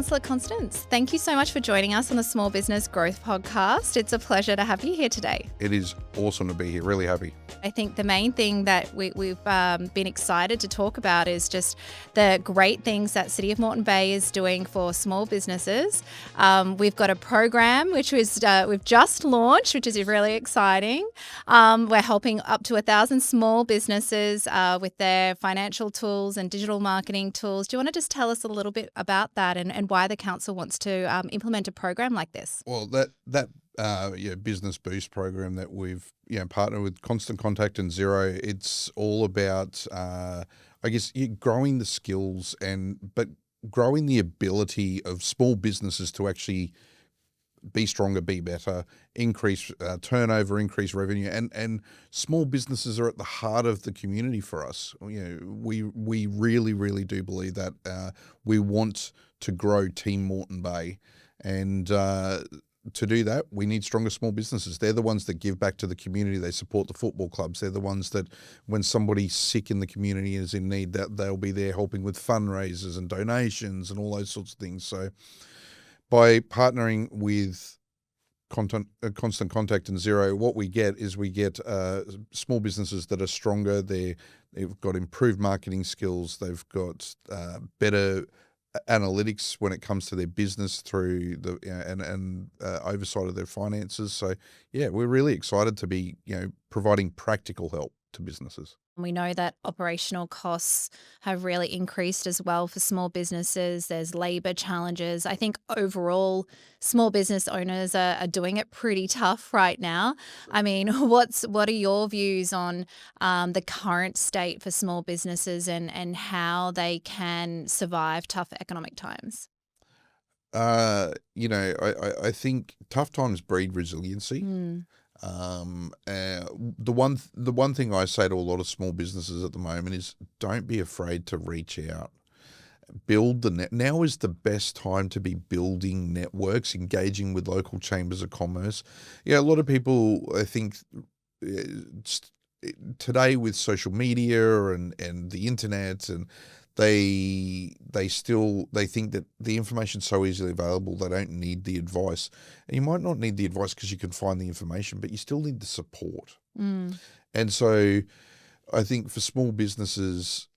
Councillor Constance, thank you so much for joining us on the Small Business Growth Podcast. It's a pleasure to have you here today. It is awesome to be here. Really happy. I think the main thing that we've been excited to talk about is just the great things that City of Moreton Bay is doing for small businesses. We've got a program which we've just launched, which is really exciting. We're helping up to 1,000 small businesses with their financial tools and digital marketing tools. Do you want to just tell us a little bit about that and why the council wants to implement a program like this? Well, that Business Boost program that we've partnered with Constant Contact and Xero, it's all about growing the skills but growing the ability of small businesses to actually be stronger, be better, increase turnover, increase revenue, and small businesses are at the heart of the community for us. We really, really do believe that we want to grow Team Moreton Bay, and to do that, we need stronger small businesses. They're the ones that give back to the community. They support the football clubs. They're the ones that, when somebody's sick in the community and is in need, that they'll be there helping with fundraisers and donations and all those sorts of things. So, by partnering with Constant Contact and Xero, what we get small businesses that are stronger. They've got improved marketing skills. They've got better analytics when it comes to their business through the and oversight of their finances. So we're really excited to be providing practical help to businesses. We know that operational costs have really increased as well for small businesses. There's labour challenges. I think overall, small business owners are doing it pretty tough right now. I mean, what are your views on the current state for small businesses and how they can survive tough economic times? I think tough times breed resiliency. The one thing I say to a lot of small businesses at the moment is don't be afraid to reach out. Build the net. Now is the best time to be building networks, engaging with local chambers of commerce. A lot of people, I think, today with social media and the internet, and they think that the information's so easily available, they don't need the advice. And you might not need the advice because you can find the information, but you still need the support. And so I think for small businesses,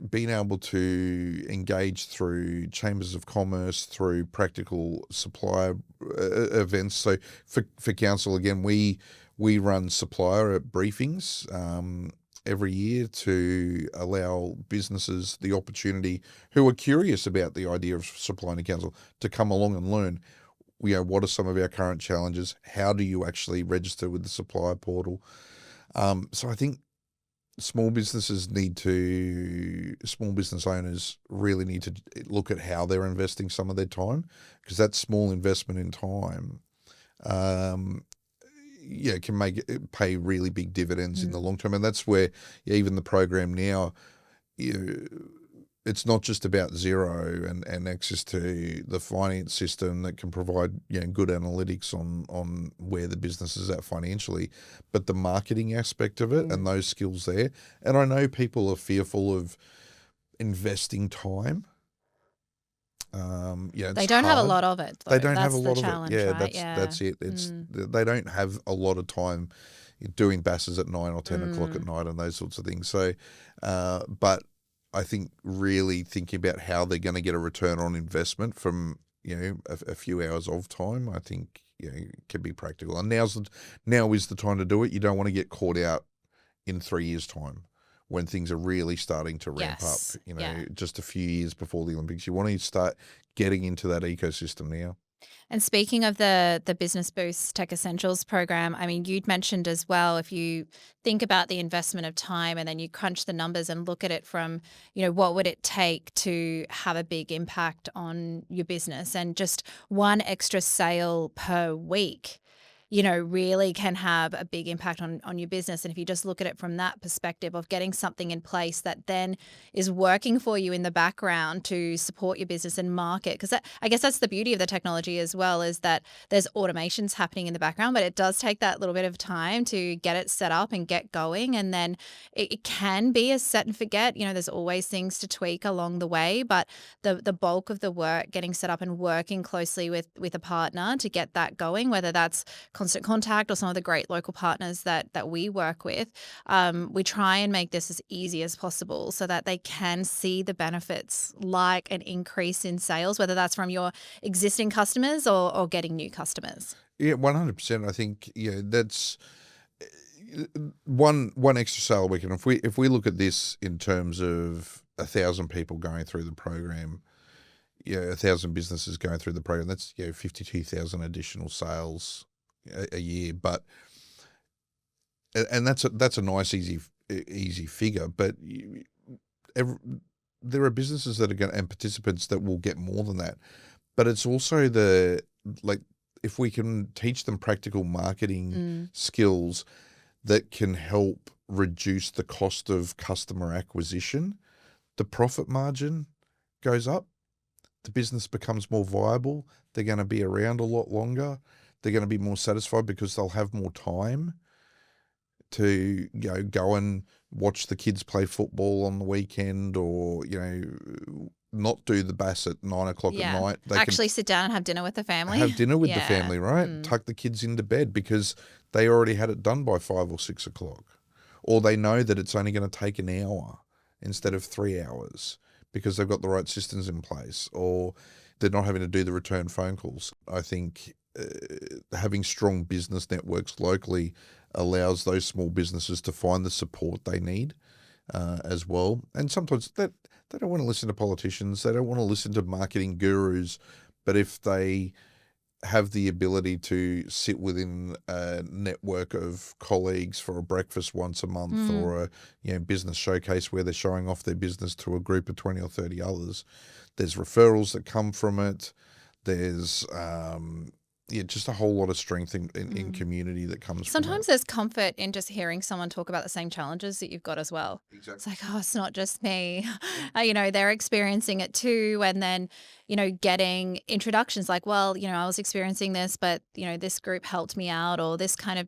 being able to engage through chambers of commerce, through practical supplier events. So for council, again, we run supplier briefings every year to allow businesses the opportunity who are curious about the idea of supplying to council to come along and learn, what are some of our current challenges? How do you actually register with the supplier portal? So I think small business owners really need to look at how they're investing some of their time, because that small investment in time can pay really big dividends in the long term. And that's where even the program now, it's not just about Xero and access to the finance system that can provide good analytics on where the business is at financially, but the marketing aspect of it and those skills there. And I know people are fearful of investing time. They don't have a lot of it, though. They don't have a lot of it. Yeah, right? that's it. They don't have a lot of time doing basses at 9 or 10 o'clock at night and those sorts of things. So, but I think really thinking about how they're going to get a return on investment from a few hours of time, I think can be practical. And now is the time to do it. You don't want to get caught out in 3 years' time, when things are really starting to ramp up, just a few years before the Olympics. You want to start getting into that ecosystem now. And speaking of the Business Boost Tech Essentials program, I mean, you'd mentioned as well, if you think about the investment of time and then you crunch the numbers and look at it from, what would it take to have a big impact on your business, and just one extra sale per week, really can have a big impact on your business. And if you just look at it from that perspective of getting something in place that then is working for you in the background to support your business and market, because I guess that's the beauty of the technology as well, is that there's automations happening in the background, but it does take that little bit of time to get it set up and get going. And then it can be a set and forget. There's always things to tweak along the way, but the bulk of the work, getting set up and working closely with a partner to get that going, whether that's Constant Contact or some of the great local partners that we work with, we try and make this as easy as possible so that they can see the benefits, like an increase in sales, whether that's from your existing customers or getting new customers. Yeah, 100%. I think that's one extra sale a week. And if we look at this in terms of 1,000 people going through the program, 1,000 businesses going through the program, that's 52,000 additional sales a year. But and that's a nice easy figure. But there are businesses that are going and participants that will get more than that. But it's also if we can teach them practical marketing skills that can help reduce the cost of customer acquisition, the profit margin goes up, the business becomes more viable, they're going to be around a lot longer, they're going to be more satisfied because they'll have more time to go and watch the kids play football on the weekend, or not do the bass at 9 o'clock at night. They actually sit down and have dinner with the family. Have dinner with the family, right? Tuck the kids into bed because they already had it done by 5 or 6 o'clock. Or they know that it's only going to take an hour instead of 3 hours because they've got the right systems in place, or they're not having to do the return phone calls. I think having strong business networks locally allows those small businesses to find the support they need as well. And sometimes they don't want to listen to politicians. They don't want to listen to marketing gurus. But if they have the ability to sit within a network of colleagues for a breakfast once a month, or a business showcase where they're showing off their business to a group of 20 or 30 others, there's referrals that come from it. There's just a whole lot of strength in community that comes from Sometimes there's comfort in just hearing someone talk about the same challenges that you've got as well. Exactly. It's like, oh, it's not just me. They're experiencing it too. And then, getting introductions like, well, I was experiencing this, but, this group helped me out, or this kind of,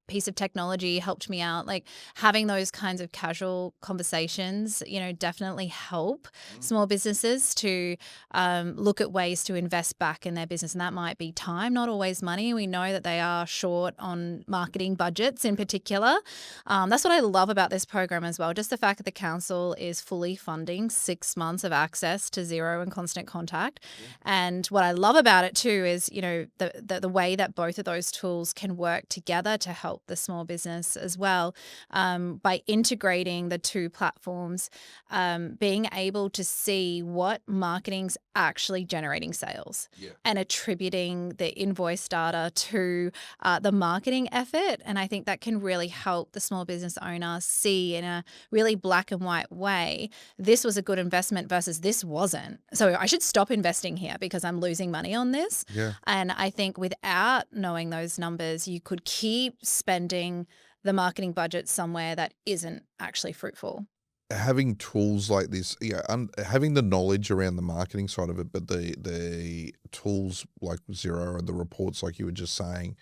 piece of technology helped me out. Like having those kinds of casual conversations, definitely help small businesses to look at ways to invest back in their business. And that might be time, not always money. We know that they are short on marketing budgets in particular. That's what I love about this program as well. Just the fact that the council is fully funding 6 months of access to Xero and Constant Contact. And what I love about it too is, the way that both of those tools can work together to help the small business as well, by integrating the two platforms, being able to see what marketing's actually generating sales and attributing the invoice data to the marketing effort. And I think that can really help the small business owner see in a really black and white way, this was a good investment versus this wasn't. So I should stop investing here because I'm losing money on this. Yeah. And I think without knowing those numbers, you could keep spending the marketing budget somewhere that isn't actually fruitful. Having tools like this, having the knowledge around the marketing side of it, but the tools like Xero or the reports like you were just saying,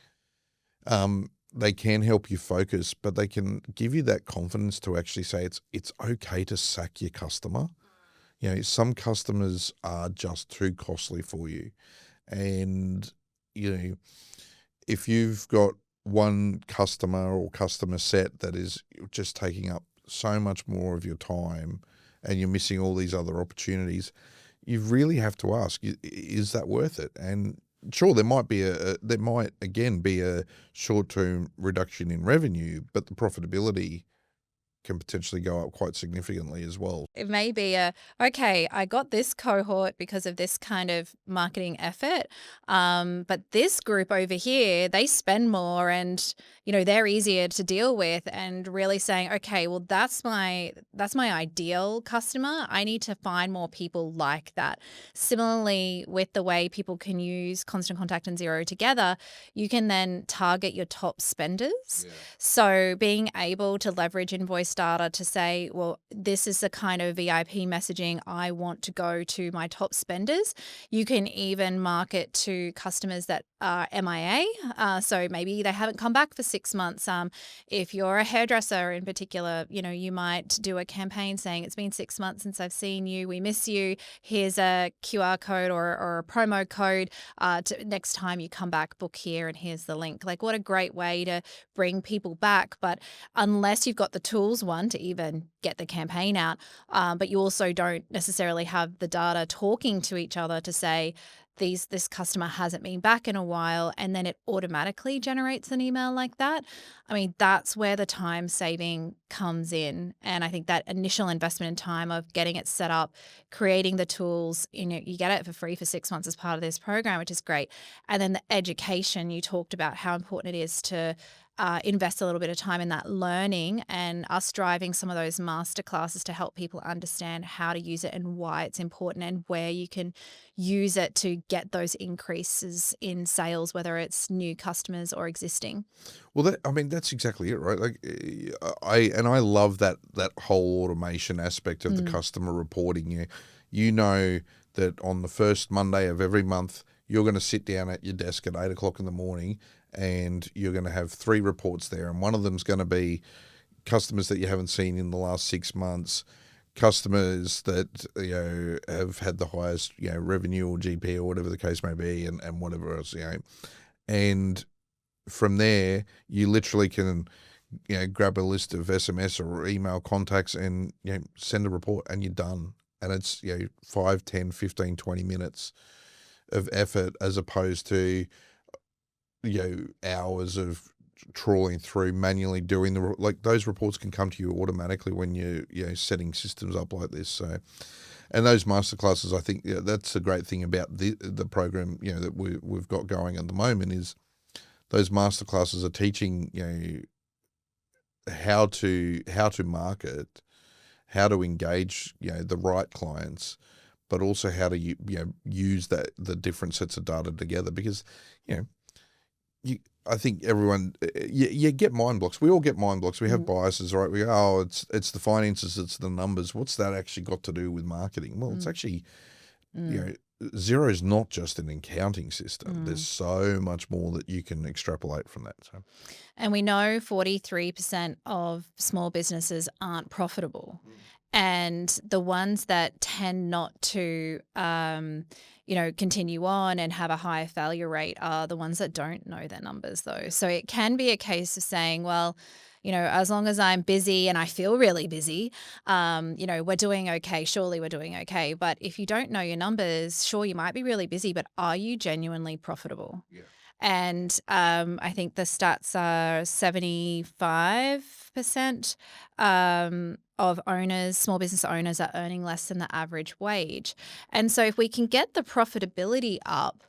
they can help you focus, but they can give you that confidence to actually say it's okay to sack your customer. Some customers are just too costly for you. And, if you've got one customer or customer set that is just taking up so much more of your time and you're missing all these other opportunities, you really have to ask, is that worth it? And sure, there might again be a short-term reduction in revenue, but the profitability can potentially go up quite significantly as well. It may be okay, I got this cohort because of this kind of marketing effort. But this group over here, they spend more and, they're easier to deal with, and really saying, okay, well, that's my ideal customer. I need to find more people like that. Similarly, with the way people can use Constant Contact and Zero together, you can then target your top spenders. Yeah. So being able to leverage invoice data to say, well, this is the kind of VIP messaging I want to go to my top spenders. You can even market to customers that are MIA. So maybe they haven't come back for 6 months. If you're a hairdresser in particular, you might do a campaign saying, it's been 6 months since I've seen you. We miss you. Here's a QR code or a promo code. Next time you come back, book here, and here's the link. Like, what a great way to bring people back. But unless you've got the tools, one, to even get the campaign out, but you also don't necessarily have the data talking to each other to say, this customer hasn't been back in a while, and then it automatically generates an email like that. I mean, that's where the time saving comes in. And I think that initial investment in time of getting it set up, creating the tools, you get it for free for 6 months as part of this program, which is great. And then the education, you talked about how important it is to invest a little bit of time in that learning, and us driving some of those master classes to help people understand how to use it and why it's important and where you can use it to get those increases in sales, whether it's new customers or existing. Well, that's exactly it, right? Like, I love that whole automation aspect of the customer reporting. You know that on the first Monday of every month, you're going to sit down at your desk at 8 o'clock in the morning, and you're going to have 3 reports there, and one of them's going to be customers that you haven't seen in the last 6 months, customers that have had the highest revenue or GP or whatever the case may be, and whatever else, and from there you literally can grab a list of SMS or email contacts and send a report, and you're done. And it's 5, 10, 15, 20 minutes of effort, as opposed to hours of trawling through, manually doing those reports can come to you automatically when you're setting systems up like this. So, and those masterclasses, I think that's the great thing about the program that we've got going at the moment, is those masterclasses are teaching how to market, how to engage the right clients, but also how to use the different sets of data together, because I think everyone you get mind blocks. We all get mind blocks. We have biases, right? We go, oh, it's the finances, it's the numbers. What's that actually got to do with marketing? Well, it's actually Xero is not just an accounting system. There's so much more that you can extrapolate from that. So. And we know 43% of small businesses aren't profitable. And the ones that tend not to, continue on and have a higher failure rate are the ones that don't know their numbers, though. So it can be a case of saying, well, as long as I'm busy and I feel really busy, we're doing okay. Surely we're doing okay. But if you don't know your numbers, sure, you might be really busy, but are you genuinely profitable? Yeah. And I think the stats are 75% of small business owners are earning less than the average wage. And so if we can get the profitability up,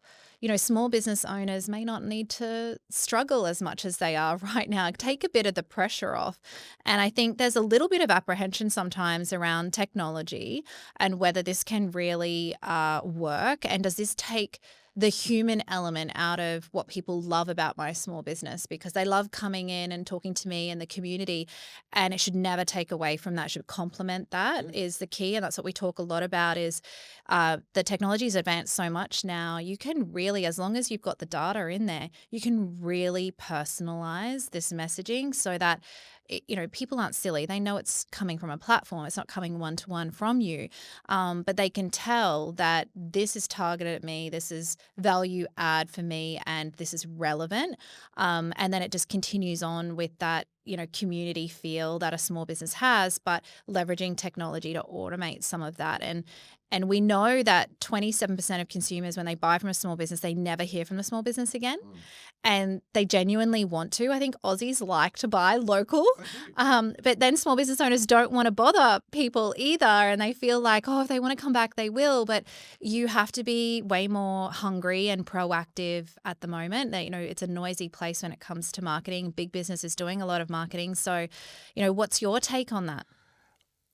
small business owners may not need to struggle as much as they are right now. Take a bit of the pressure off. And I think there's a little bit of apprehension sometimes around technology and whether this can really work. And does this take the human element out of what people love about my small business, because they love coming in and talking to me and the community, and it should never take away from that. It should complement that is the key. And that's what we talk a lot about is the technology's advanced so much now. You can really, as long as you've got the data in there, you can really personalize this messaging so that people aren't silly. They know it's coming from a platform. It's not coming one-to-one from you. But they can tell that this is targeted at me, this is value add for me, and this is relevant. And then it just continues on with that, community feel that a small business has, but leveraging technology to automate some of that. And we know that 27% of consumers, when they buy from a small business, they never hear from the small business again. And they genuinely want to. I think Aussies like to buy local, but then small business owners don't want to bother people either. And they feel like, oh, if they want to come back, they will. But you have to be way more hungry and proactive at the moment. That, it's a noisy place when it comes to marketing. Big business is doing a lot of marketing. So, what's your take on that?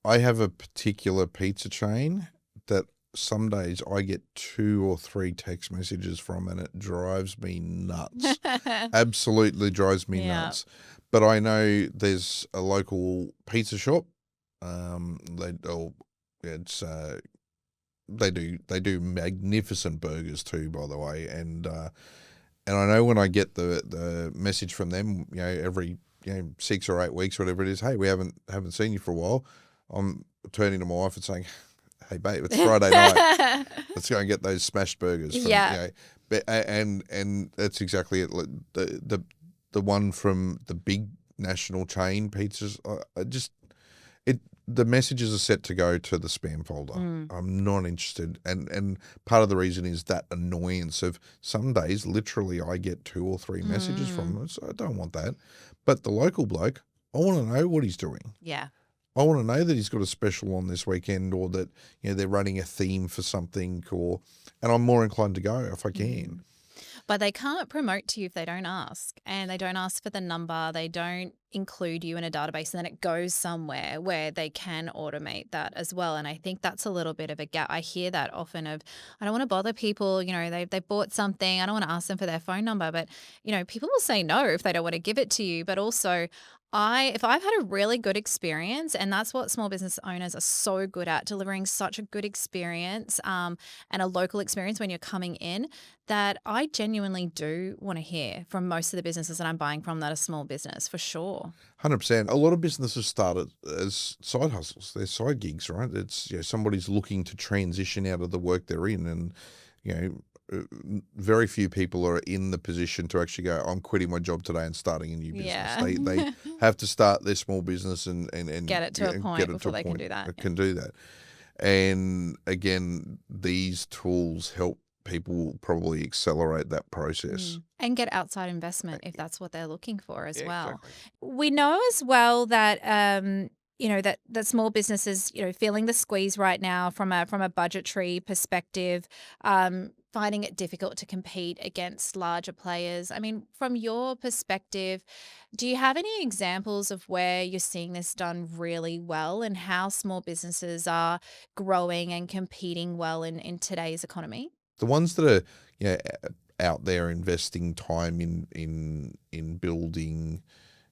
I have a particular pizza chain that some days I get 2 or 3 text messages from, and it drives me nuts. Absolutely drives me Yeah. nuts. But I know there's a local pizza shop. They do magnificent burgers too, by the way. And I know when I get the message from them, every 6 or 8 weeks, whatever it is, hey, we haven't seen you for a while. I'm turning to my wife and saying, hey, babe, it's Friday night. Let's go and get those smashed burgers. Yeah. And that's exactly it. The one from the big national chain pizzas, the messages are set to go to the spam folder. I'm not interested. And part of the reason is that annoyance of some days, literally, I get 2 or 3 messages from them. So I don't want that. But the local bloke, I want to know what he's doing. Yeah. I want to know that he's got a special on this weekend, or that they're running a theme for something, and I'm more inclined to go if I can. But they can't promote to you if they don't ask, and they don't ask for the number. They don't include you in a database, and then it goes somewhere where they can automate that as well. And I think that's a little bit of a gap. I hear that often of, I don't want to bother people, they bought something. I don't want to ask them for their phone number, but people will say no if they don't want to give it to you. But also, if I've had a really good experience, and that's what small business owners are so good at, delivering such a good experience and a local experience when you're coming in, that I genuinely do want to hear from most of the businesses that I'm buying from that are small business, for sure. 100%. A lot of businesses started as side hustles. They're side gigs, right? It's somebody's looking to transition out of the work they're in, and very few people are in the position to actually go, I'm quitting my job today and starting a new business. Yeah. They have to start their small business and Get it to a point before they can do that. Can do that. And again, these tools help people probably accelerate that process. And get outside investment if that's what they're looking for as well. Exactly. We know as well that that small businesses, feeling the squeeze right now from a budgetary perspective, finding it difficult to compete against larger players. I mean, from your perspective, do you have any examples of where you're seeing this done really well, and how small businesses are growing and competing well in today's economy? The ones that are out there investing time in building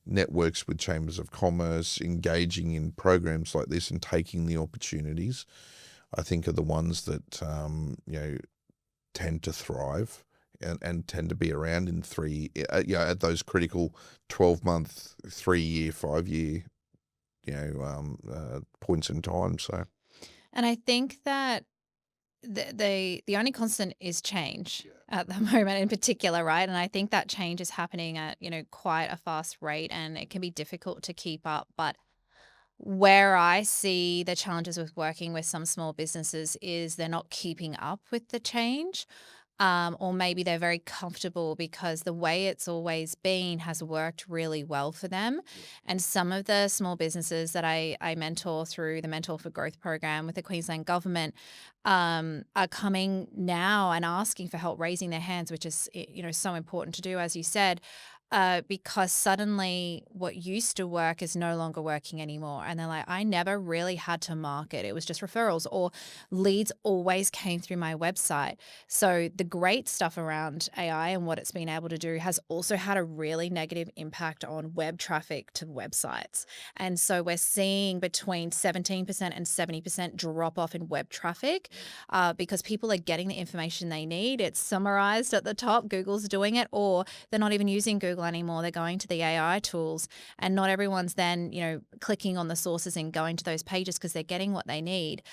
networks with chambers of commerce, engaging in programs like this and taking the opportunities, I think are the ones that tend to thrive and tend to be around in at those critical 12-month, 3-year, 5-year points in time. So, And I think that the only constant is change at the moment in particular, right? And I think that change is happening at, quite a fast rate, and it can be difficult to keep up. But where I see the challenges with working with some small businesses is they're not keeping up with the change. Or maybe they're very comfortable because the way it's always been has worked really well for them. And some of the small businesses that I mentor through the Mentor for Growth program with the Queensland government are coming now and asking for help, raising their hands, which is so important to do, as you said. Because suddenly what used to work is no longer working anymore. And they're like, I never really had to market. It was just referrals, or leads always came through my website. So the great stuff around AI and what it's been able to do has also had a really negative impact on web traffic to websites. And so we're seeing between 17% and 70% drop off in web traffic because people are getting the information they need. It's summarized at the top. Google's doing it, or they're not even using Google anymore. They're going to the AI tools, and not everyone's then, clicking on the sources and going to those pages because they're getting what they need.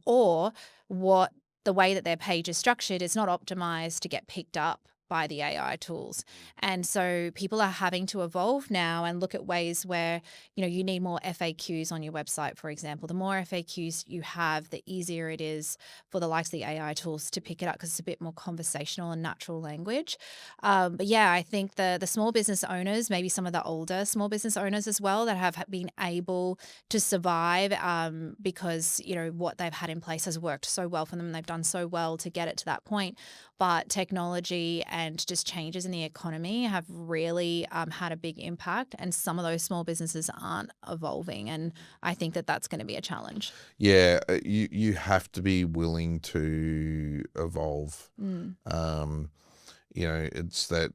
Or the way that their page is structured is not optimized to get picked up by the AI tools. And so people are having to evolve now and look at ways where, you need more FAQs on your website, for example. The more FAQs you have, the easier it is for the likes of the AI tools to pick it up because it's a bit more conversational and natural language. But yeah, I think the small business owners, maybe some of the older small business owners as well, that have been able to survive because, what they've had in place has worked so well for them and they've done so well to get it to that point. But technology and just changes in the economy have really had a big impact, and some of those small businesses aren't evolving. And I think that that's going to be a challenge. Yeah, you have to be willing to evolve. Mm. It's that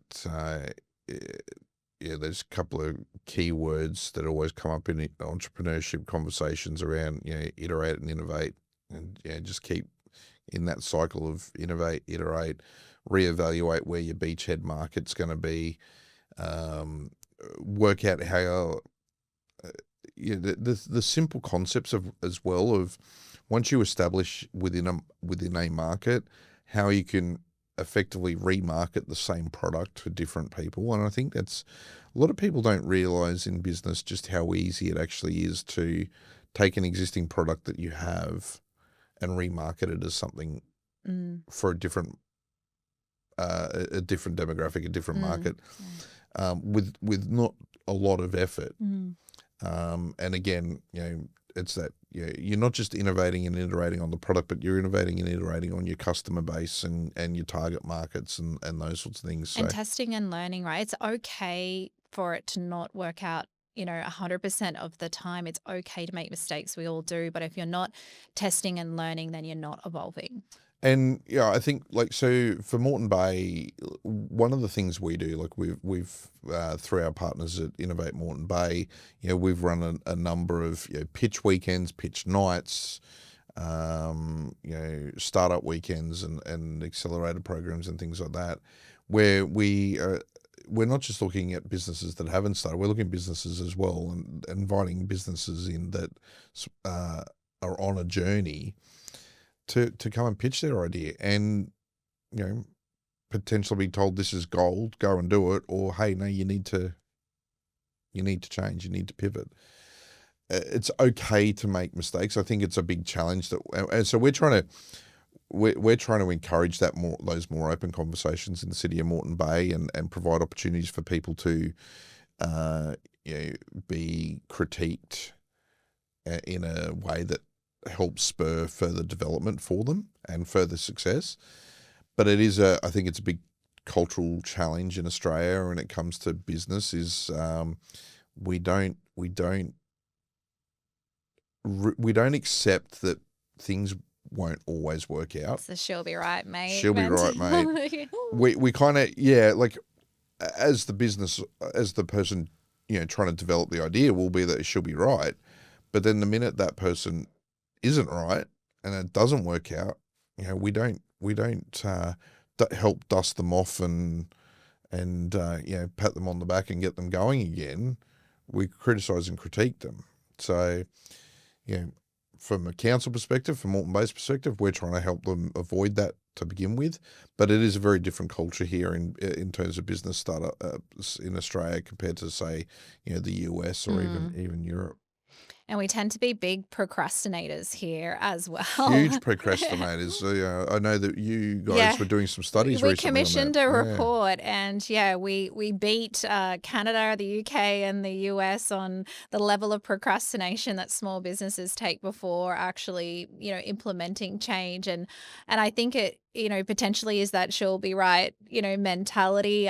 there's a couple of key words that always come up in entrepreneurship conversations around iterate and innovate, and just keep in that cycle of innovate, iterate, reevaluate where your beachhead market's going to be, work out how the simple concepts of as well of once you establish within a market how you can effectively remarket the same product to different people. And I think that's a lot of people don't realize in business just how easy it actually is to take an existing product that you have and remarket it as something for a different demographic, a different market, with not a lot of effort. And again, it's that you're not just innovating and iterating on the product, but you're innovating and iterating on your customer base and your target markets and those sorts of things. So, And testing and learning, right? It's okay for it to not work out 100% of the time. It's okay to make mistakes. We all do. But if you're not testing and learning, then you're not evolving. And I think so for Moreton Bay, one of the things we do, we've through our partners at Innovate Moreton Bay, we've run a number of pitch weekends, pitch nights, startup weekends and accelerator programs and things like that, where we're not just looking at businesses that haven't started, we're looking at businesses as well and inviting businesses in that are on a journey to come and pitch their idea and, potentially be told this is gold, go and do it, or, hey, no, you need to change, you need to pivot. It's okay to make mistakes. I think it's a big challenge and so we're trying to encourage those more open conversations in the City of Moreton Bay and provide opportunities for people to be critiqued in a way that helps spur further development for them and further success. But it is I think it's a big cultural challenge in Australia when it comes to business is we don't accept that things won't always work out. So she'll be right, mate. She'll be right, mate. we kind of, as the business, as the person, trying to develop the idea will be that she'll be right. But then the minute that person isn't right and it doesn't work out, we don't help dust them off and pat them on the back and get them going again. We criticise and critique them. So, from a council perspective, from Moreton Bay's perspective, we're trying to help them avoid that to begin with. But it is a very different culture here in terms of business startups in Australia compared to, say, the US or even Europe. And we tend to be big procrastinators here as well. Huge procrastinators. I know that you guys were doing some studies recently. We commissioned a report and we beat Canada, the UK and the US on the level of procrastination that small businesses take before actually, implementing change. And I think it, potentially is that she'll be right, mentality.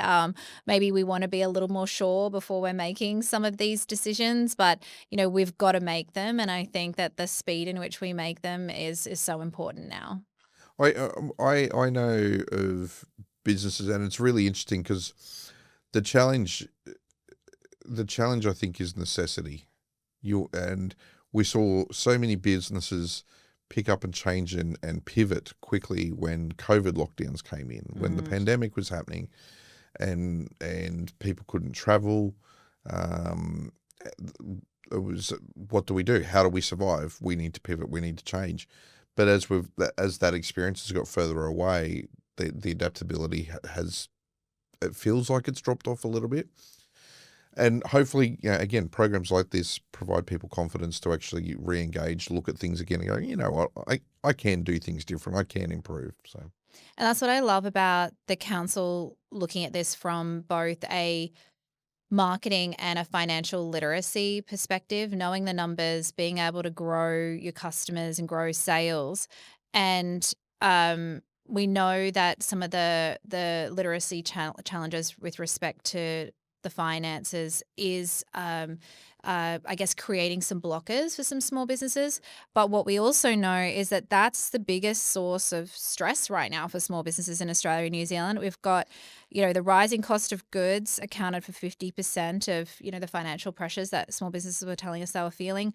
Maybe we want to be a little more sure before we're making some of these decisions, but, we've got to make them. And I think that the speed in which we make them is so important now. I know of businesses, and it's really interesting because the challenge I think is necessity. And we saw so many businesses pick up and change and pivot quickly when COVID lockdowns came in, when the pandemic was happening and people couldn't travel. It was, what do we do? How do we survive? We need to pivot. We need to change. But as that experience has got further away, the adaptability has it feels like it's dropped off a little bit. And hopefully, again, programs like this provide people confidence to actually re-engage, look at things again and go, you know what, I can do things different. I can improve. So, And that's what I love about the council looking at this from both a marketing and a financial literacy perspective, knowing the numbers, being able to grow your customers and grow sales. And we know that some of the literacy challenges with respect to the finances is, I guess, creating some blockers for some small businesses. But what we also know is that that's the biggest source of stress right now for small businesses in Australia and New Zealand. We've got, the rising cost of goods accounted for 50% of, the financial pressures that small businesses were telling us they were feeling.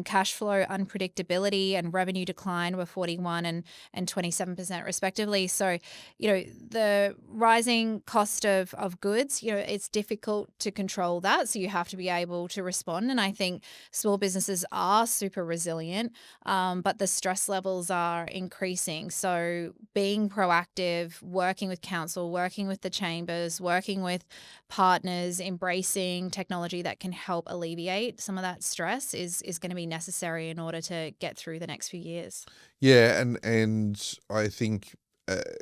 Cash flow unpredictability and revenue decline were 41 and 27% respectively. So, the rising cost of goods, it's difficult to control that. So you have to be able to respond. And I think small businesses are super resilient, but the stress levels are increasing. So being proactive, working with council, working with the chambers, working with partners, embracing technology that can help alleviate some of that stress is going to be necessary in order to get through the next few years. yeah, and I think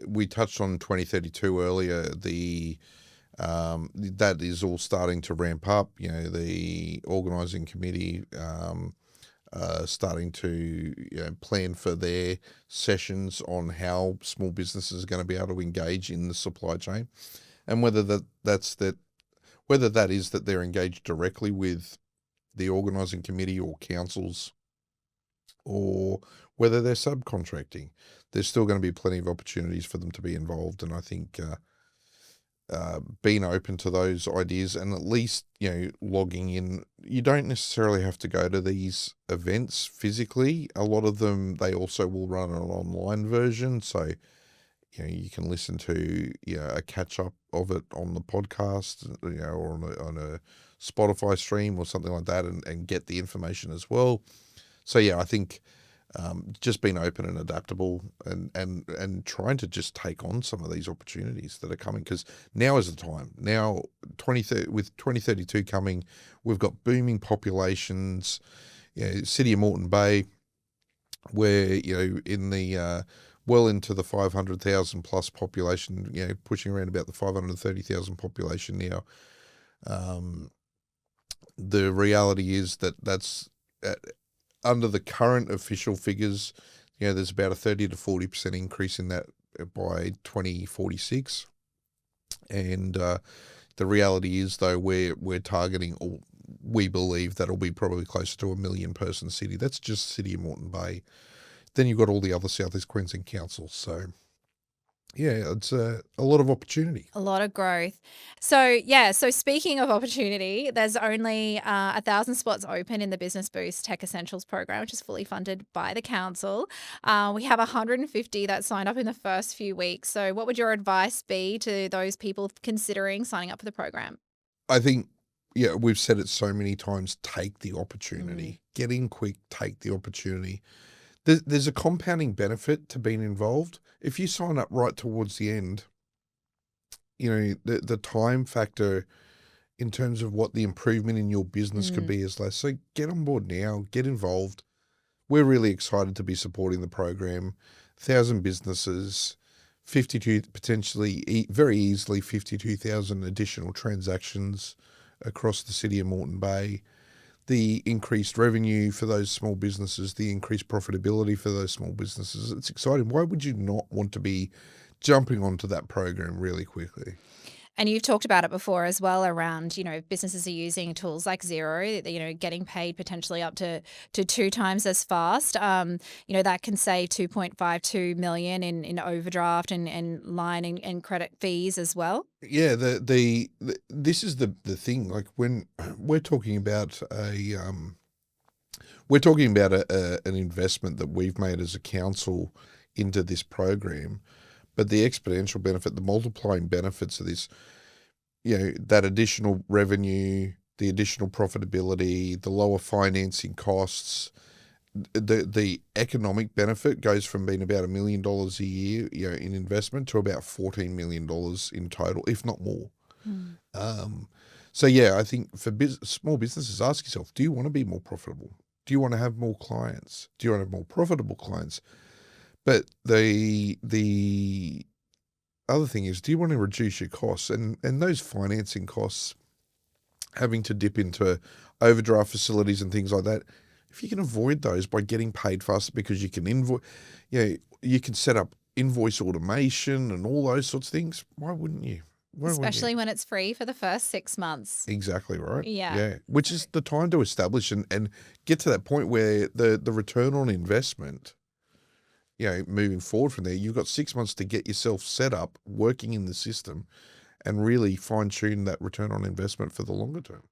we touched on 2032 earlier. That is all starting to ramp up. The organising committee starting to plan for their sessions on how small businesses are going to be able to engage in the supply chain, and whether that is that they're engaged directly with the organising committee or councils, or whether they're subcontracting. There's still going to be plenty of opportunities for them to be involved, and I think being open to those ideas and at least logging in. You don't necessarily have to go to these events physically. A lot of them, they also will run an online version, so you can listen to a catch up of it on the podcast, or on a Spotify stream or something like that, and get the information as well. So I think just being open and adaptable, and trying to just take on some of these opportunities that are coming, because now is the time. Now, with 2032 coming, we've got booming populations. City of Moreton Bay, where in the well into the 500,000 plus population, pushing around about the 530,000 population now. The reality is that's under the current official figures, there's about a 30 to 40% increase in that by 2046. And the reality is, though, we're targeting, or we believe that'll be probably closer to 1 million person city. That's just City of Moreton Bay. Then you've got all the other South East Queensland councils. So, it's a lot of opportunity. A lot of growth. So speaking of opportunity, there's only 1,000 spots open in the Business Boost Tech Essentials program, which is fully funded by the council. We have 150 that signed up in the first few weeks. So what would your advice be to those people considering signing up for the program? I think, we've said it so many times, take the opportunity. Get in quick, take the opportunity. There's a compounding benefit to being involved. If you sign up right towards the end, the time factor in terms of what the improvement in your business could be is less. So get on board now, get involved. We're really excited to be supporting the program. 1,000 businesses, 52, potentially very easily 52,000 additional transactions across the City of Moreton Bay. The increased revenue for those small businesses, the increased profitability for those small businesses. It's exciting. Why would you not want to be jumping onto that program really quickly? And you've talked about it before as well around, businesses are using tools like Xero, getting paid potentially up to 2 times as fast. That can save 2.52 million in overdraft and line and credit fees as well. Yeah, this is the thing. Like, when we're talking about an investment that we've made as a council into this program, but the exponential benefit, the multiplying benefits of this, that additional revenue, the additional profitability, the lower financing costs, the economic benefit goes from being about $1 million a year, in investment to about $14 million in total, if not more. So yeah, I think for small businesses, ask yourself: do you want to be more profitable? Do you want to have more clients? Do you want to have more profitable clients? But the other thing is, do you want to reduce your costs? And those financing costs, having to dip into overdraft facilities and things like that, if you can avoid those by getting paid faster because you can you can set up invoice automation and all those sorts of things, why wouldn't you? Especially when it's free for the first 6 months. Exactly right. Yeah. Yeah. Which is the time to establish and get to that point where the return on investment, moving forward from there, you've got 6 months to get yourself set up, working in the system, and really fine tune that return on investment for the longer term.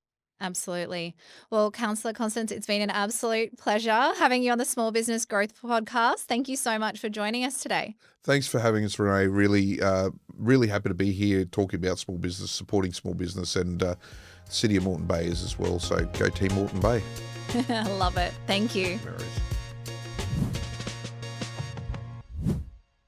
Absolutely. Well, Councillor Constance, it's been an absolute pleasure having you on the Small Business Growth Podcast. Thank you so much for joining us today. Thanks for having us, Renee. Really happy to be here talking about small business, supporting small business, and City of Moreton Bay as well. So go Team Moreton Bay. I love it. Thank you. No worries.